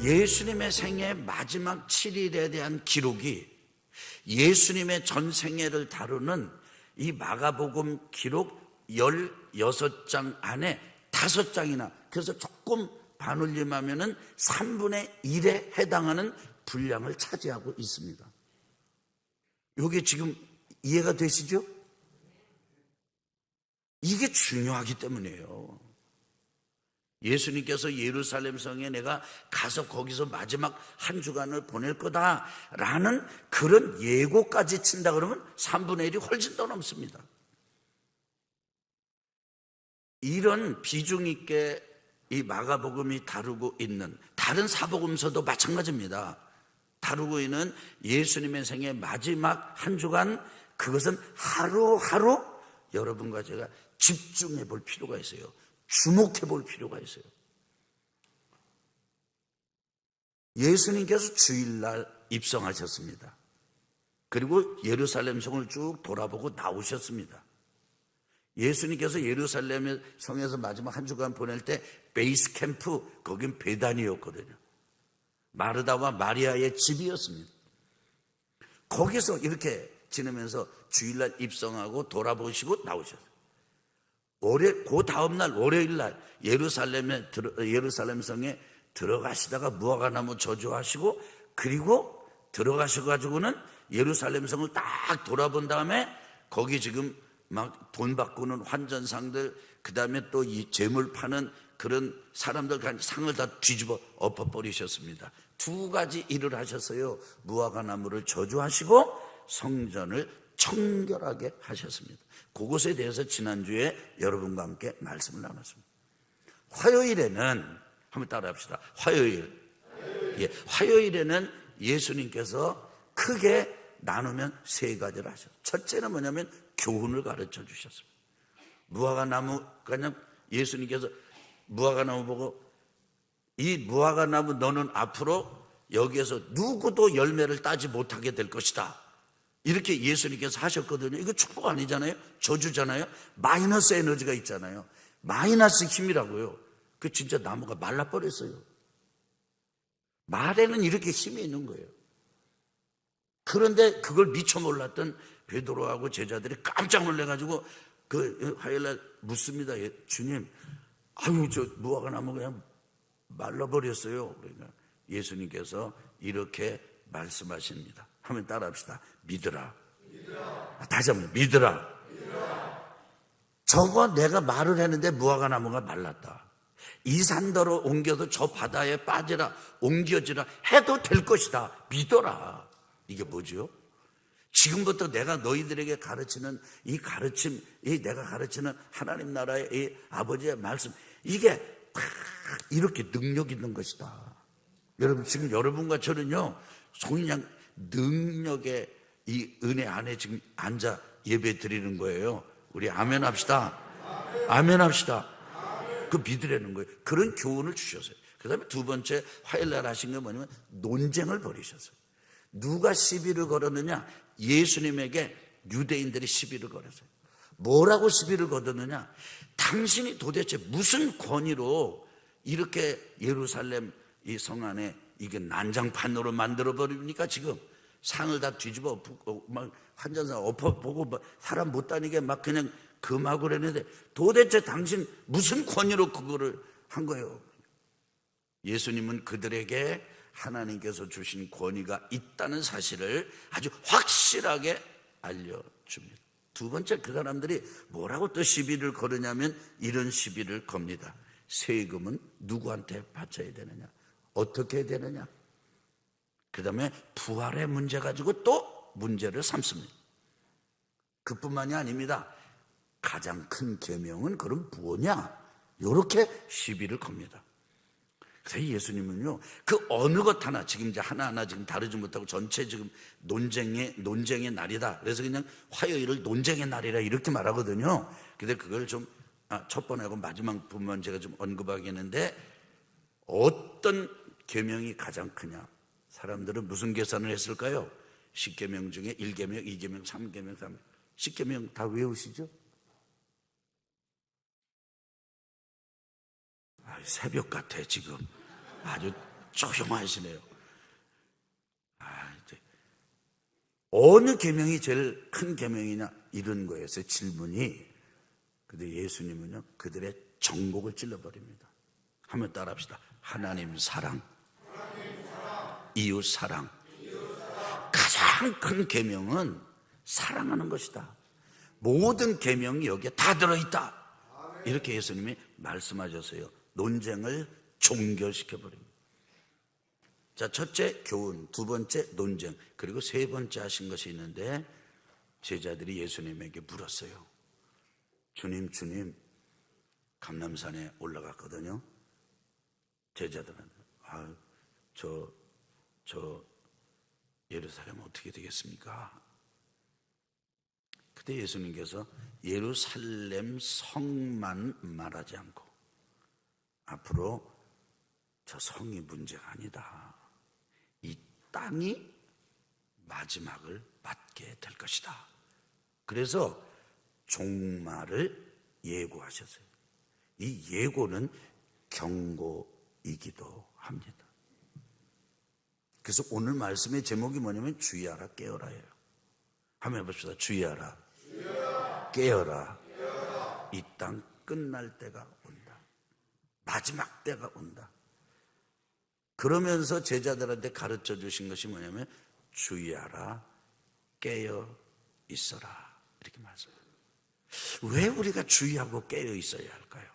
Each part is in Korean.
예수님의 생애 마지막 7일에 대한 기록이 예수님의 전 생애를 다루는 이 마가복음 기록 16장 안에 5장이나, 그래서 조금 반올림하면은 3분의 1에 해당하는 분량을 차지하고 있습니다. 이게 지금 이해가 되시죠? 이게 중요하기 때문이에요. 예수님께서 예루살렘 성에 내가 가서 거기서 마지막 한 주간을 보낼 거다라는 그런 예고까지 친다 그러면 3분의 1이 훨씬 더 넘습니다. 이런 비중 있게 이 마가복음이 다루고 있는 다른 사복음서도 마찬가지입니다. 다루고 있는 예수님의 생애 마지막 한 주간, 그것은 하루하루 여러분과 제가 집중해 볼 필요가 있어요. 주목해 볼 필요가 있어요. 예수님께서 주일날 입성하셨습니다. 그리고 예루살렘 성을 쭉 돌아보고 나오셨습니다. 예수님께서 예루살렘 성에서 마지막 한 주간 보낼 때 베이스 캠프, 거긴 베다니였거든요. 마르다와 마리아의 집이었습니다. 거기서 이렇게 지내면서 주일날 입성하고 돌아보시고 나오셨어요. 그 다음날 월요일날 예루살렘 성에 들어가시다가 무화과나무 저주하시고, 그리고 들어가셔가지고는 예루살렘 성을 딱 돌아본 다음에 거기 지금 막 돈 바꾸는 환전상들, 그 다음에 또 이 재물 파는 그런 사람들 상을 다 뒤집어 엎어버리셨습니다. 2가지 일을 하셨어요. 무화과나무를 저주하시고 성전을 청결하게 하셨습니다. 그것에 대해서 지난주에 여러분과 함께 말씀을 나눴습니다. 화요일에는 한번 따라합시다. 화요일에는 예수님께서 크게 나누면 3가지를 하셨어요. 첫째는 뭐냐면 교훈을 가르쳐 주셨습니다. 무화과나무, 그냥 예수님께서 무화과나무 보고, 이 무화과나무 너는 앞으로 여기에서 누구도 열매를 따지 못하게 될 것이다, 이렇게 예수님께서 하셨거든요. 이거 축복 아니잖아요. 저주잖아요. 마이너스 에너지가 있잖아요. 마이너스 힘이라고요. 그 진짜 나무가 말라버렸어요. 말에는 이렇게 힘이 있는 거예요. 그런데 그걸 미처 몰랐던 베드로하고 제자들이 깜짝 놀래가지고 그 화요일날 묻습니다. 주님, 아유 저 무화과나무 그냥 말라버렸어요. 그러니까 예수님께서 이렇게 말씀하십니다. 한번 따라합시다. 믿으라. 다시 한번 믿으라. 저거 내가 말을 했는데 무화과나무가 말랐다. 이 산더러 옮겨서 저 바다에 빠지라, 옮겨지라 해도 될 것이다. 믿어라. 이게 뭐죠? 지금부터 내가 너희들에게 가르치는 이 가르침, 이 내가 가르치는 하나님 나라의 이 아버지의 말씀, 이게 다 이렇게 능력 있는 것이다. 여러분, 지금 여러분과 저는요, 그냥 능력의 이 은혜 안에 지금 앉아 예배 드리는 거예요. 우리 아멘 합시다. 아멘 합시다. 그 믿으라는 거예요. 그런 교훈을 주셨어요. 그 다음에 2번째 화요일날 하신 건 뭐냐면 논쟁을 벌이셨어요. 누가 시비를 걸었느냐? 예수님에게 유대인들이 시비를 걸었어요. 뭐라고 시비를 걸었느냐? 당신이 도대체 무슨 권위로 이렇게 예루살렘 이 성 안에 이게 난장판으로 만들어 버립니까? 지금 상을 다 뒤집어 엎고 막 한잔상 엎어보고 사람 못 다니게 막 그냥 금하고 그랬는데 도대체 당신 무슨 권위로 그거를 한 거예요? 예수님은 그들에게 하나님께서 주신 권위가 있다는 사실을 아주 확실하게 알려줍니다. 2번째, 그 사람들이 뭐라고 또 시비를 거느냐면 이런 시비를 겁니다. 세금은 누구한테 바쳐야 되느냐? 어떻게 해야 되느냐? 그 다음에 부활의 문제 가지고 또 문제를 삼습니다. 그뿐만이 아닙니다. 가장 큰 계명은 그럼 뭐냐? 이렇게 시비를 겁니다. 그래서 예수님은요, 그 어느 것 하나, 지금 이제 하나하나 지금 다루지 못하고 전체 지금 논쟁의 날이다. 그래서 그냥 화요일을 논쟁의 날이라 이렇게 말하거든요. 근데 그걸 좀, 첫 번하고 마지막 부분만 제가 좀 언급하겠는데, 어떤 계명이 가장 크냐? 사람들은 무슨 계산을 했을까요? 10계명 중에 1계명, 2계명, 3계명, 10계명 다 외우시죠? 새벽 같아 지금. 아주 조용하시네요. 이제 어느 계명이 제일 큰 계명이냐 이런 거였어요. 질문이. 근데 예수님은요 그들의 정곡을 찔러버립니다. 한번 따라합시다. 하나님 사랑, 이웃 사랑. 가장 큰 계명은 사랑하는 것이다. 모든 계명이 여기에 다 들어있다. 이렇게 예수님이 말씀하셨어요. 논쟁을 종결시켜버립니다. 자, 첫째 교훈, 두 번째 논쟁, 그리고 세 번째 하신 것이 있는데 제자들이 예수님에게 물었어요. 주님, 감람산에 올라갔거든요. 제자들한테 저 예루살렘 어떻게 되겠습니까? 그때 예수님께서 예루살렘 성만 말하지 않고 앞으로 저 성이 문제가 아니다. 이 땅이 마지막을 맞게 될 것이다. 그래서 종말을 예고하셨어요. 이 예고는 경고이기도 합니다. 그래서 오늘 말씀의 제목이 뭐냐면 주의하라 깨어라예요. 한번 해봅시다. 주의하라, 깨어라. 이 땅 끝날 때가 온다. 마지막 때가 온다. 그러면서 제자들한테 가르쳐 주신 것이 뭐냐면 주의하라, 깨어 있어라. 이렇게 말씀합니다. 왜 우리가 주의하고 깨어 있어야 할까요?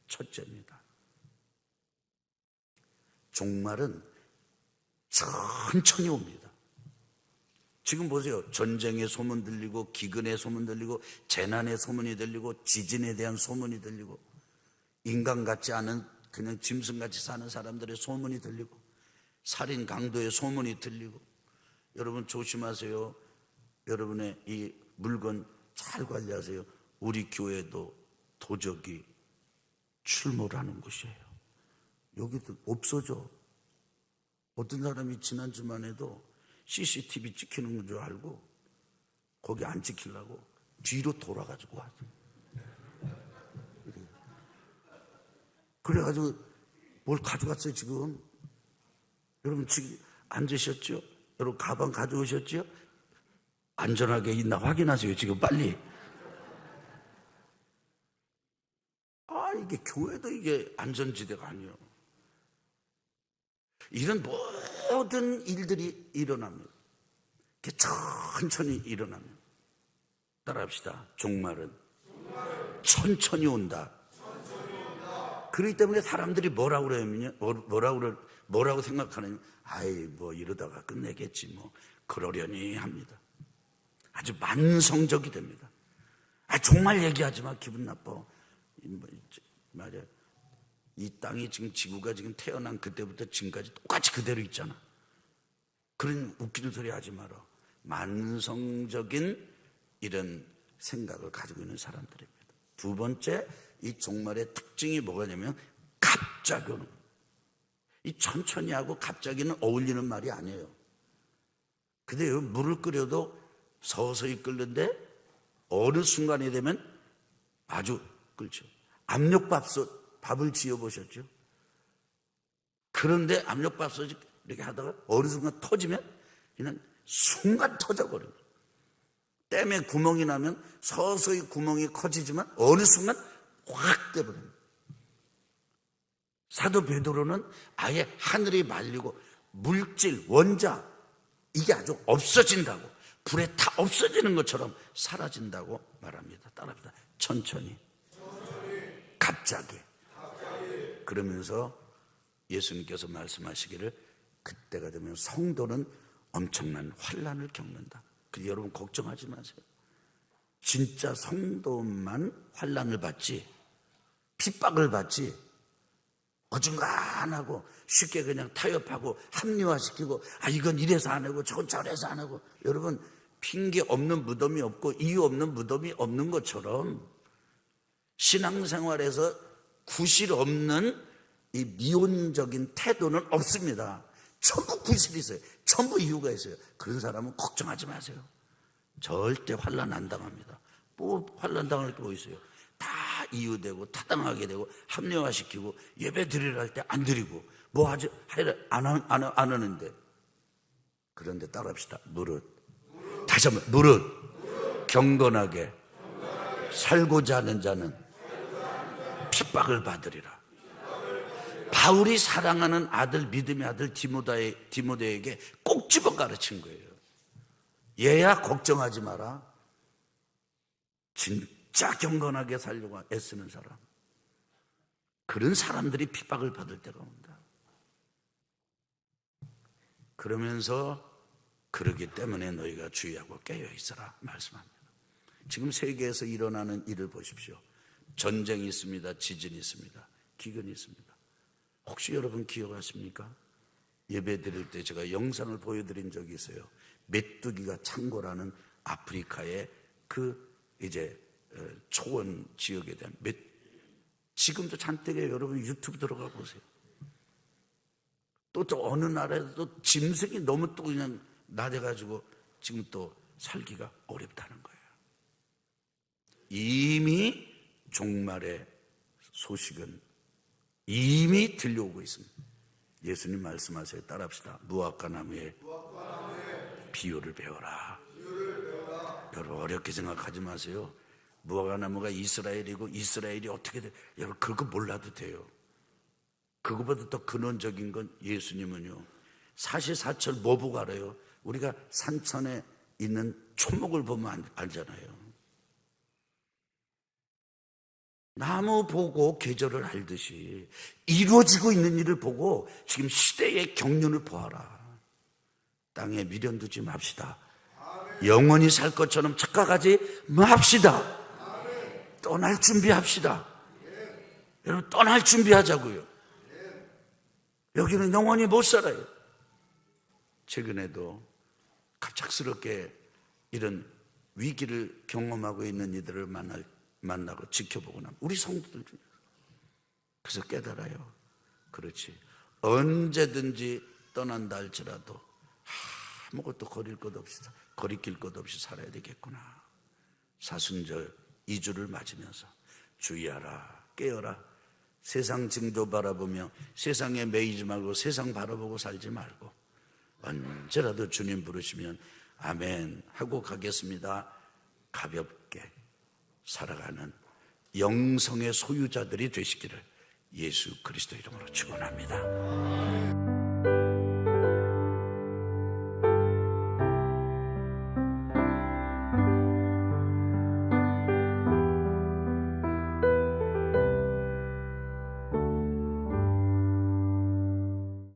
첫째입니다. 종말은 천천히 옵니다. 지금 보세요. 전쟁의 소문 들리고 기근의 소문 들리고 재난의 소문이 들리고 지진에 대한 소문이 들리고 인간 같지 않은 그냥 짐승같이 사는 사람들의 소문이 들리고 살인 강도의 소문이 들리고 여러분 조심하세요. 여러분의 이 물건 잘 관리하세요. 우리 교회도 도적이 출몰을 하는 곳이에요. 여기도 없어져. 어떤 사람이 지난주만 해도 CCTV 찍히는 줄 알고 거기 안 찍히려고 뒤로 돌아가지고 와서 그래가지고 뭘 가져갔어요. 지금 여러분 지금 앉으셨죠? 여러분 가방 가져오셨죠? 안전하게 있나 확인하세요. 지금 빨리. 이게 교회도 이게 안전지대가 아니에요. 이런 모든 일들이 일어납니다. 천천히 일어납니다. 따라합시다. 종말은 천천히 온다. 그렇기 때문에 사람들이 뭐라고 생각하느냐. 뭐 이러다가 끝내겠지 뭐 그러려니 합니다. 아주 만성적이 됩니다. 정말 얘기하지 마. 기분 나빠. 말이야. 이 땅이 지금 지구가 지금 태어난 그때부터 지금까지 똑같이 그대로 있잖아. 그런 웃기는 소리 하지 마라. 만성적인 이런 생각을 가지고 있는 사람들입니다. 두 번째, 이 종말의 특징이 뭐냐면 갑자기 오는 거예요. 이 천천히 하고 갑자기는 어울리는 말이 아니에요. 근데 물을 끓여도 서서히 끓는데 어느 순간이 되면 아주 끓죠. 압력밥솥 지어보셨죠? 그런데 압력밥솥이 이렇게 하다가 어느 순간 터지면 그냥 순간 터져버립니다. 댐에 구멍이 나면 서서히 구멍이 커지지만 어느 순간 확 돼버립니다. 사도 베드로는 아예 하늘이 말리고 물질, 원자 이게 아주 없어진다고, 불에 다 없어지는 것처럼 사라진다고 말합니다. 따라합니다. 천천히. 갑자기. 그러면서 예수님께서 말씀하시기를 그때가 되면 성도는 엄청난 환난을 겪는다. 여러분 걱정하지 마세요. 진짜 성도만 환난을 받지 핍박을 받지 어중간하고 쉽게 그냥 타협하고 합리화시키고 이건 이래서 안 하고 저건 저래서 안 하고, 여러분 핑계 없는 무덤이 없고 이유 없는 무덤이 없는 것처럼 신앙생활에서 구실 없는 이 미온적인 태도는 없습니다. 전부 구실이 있어요. 전부 이유가 있어요. 그런 사람은 걱정하지 마세요. 절대 환난 안 당합니다. 뭐 환난 당할 게 뭐 있어요. 다 이유되고 타당하게 되고 합리화시키고 예배 드리려 할 때 안 드리고 뭐 하지? 안 하는데. 그런데 따라합시다. 무릇. 다시 한번 무릇. 경건하게 살고자 하는 자는 핍박을 받으리라. 바울이 사랑하는 아들, 믿음의 아들 디모데에게 꼭 집어 가르친 거예요. 얘야 걱정하지 마라. 진짜 경건하게 살려고 애쓰는 사람, 그런 사람들이 핍박을 받을 때가 온다. 그러면서 그러기 때문에 너희가 주의하고 깨어있어라 말씀합니다. 지금 세계에서 일어나는 일을 보십시오. 전쟁이 있습니다. 지진이 있습니다. 기근이 있습니다. 혹시 여러분 기억하십니까? 예배 드릴 때 제가 영상을 보여드린 적이 있어요. 메뚜기가 창고라는 아프리카의 초원 지역에 대한 지금도 잔뜩에 여러분 유튜브 들어가 보세요. 또 어느 나라에도 또 짐승이 너무 또 그냥 나대가지고 지금 또 살기가 어렵다는 거예요. 이미 종말의 소식은 이미 들려오고 있습니다. 예수님 말씀하세요. 따라합시다. 무화과 나무의 비유를 배워라. 여러분 어렵게 생각하지 마세요. 무화과 나무가 이스라엘이고 이스라엘이 어떻게 돼? 여러분 그거 몰라도 돼요. 그거보다 더 근원적인 건 예수님은요, 사시사철 뭐 보고 알아요? 우리가 산천에 있는 초목을 보면 알잖아요. 나무 보고 계절을 알듯이 이루어지고 있는 일을 보고 지금 시대의 경륜을 보아라. 땅에 미련 두지 맙시다. 영원히 살 것처럼 착각하지 맙시다. 떠날 준비합시다. 여러분 떠날 준비하자고요. 여기는 영원히 못 살아요. 최근에도 갑작스럽게 이런 위기를 경험하고 있는 이들을 만나고 지켜보고 나면 우리 성도들 중에 그래서 깨달아요. 그렇지, 언제든지 떠난다 할지라도 아무것도 거리낄 것 없이 살아야 되겠구나. 사순절 2주를 맞으면서 주의하라, 깨어라. 세상 징조 바라보며 세상에 매이지 말고 세상 바라보고 살지 말고 언제라도 주님 부르시면 아멘 하고 가겠습니다. 가볍게 살아가는 영성의 소유자들이 되시기를 예수 그리스도 이름으로 축원합니다.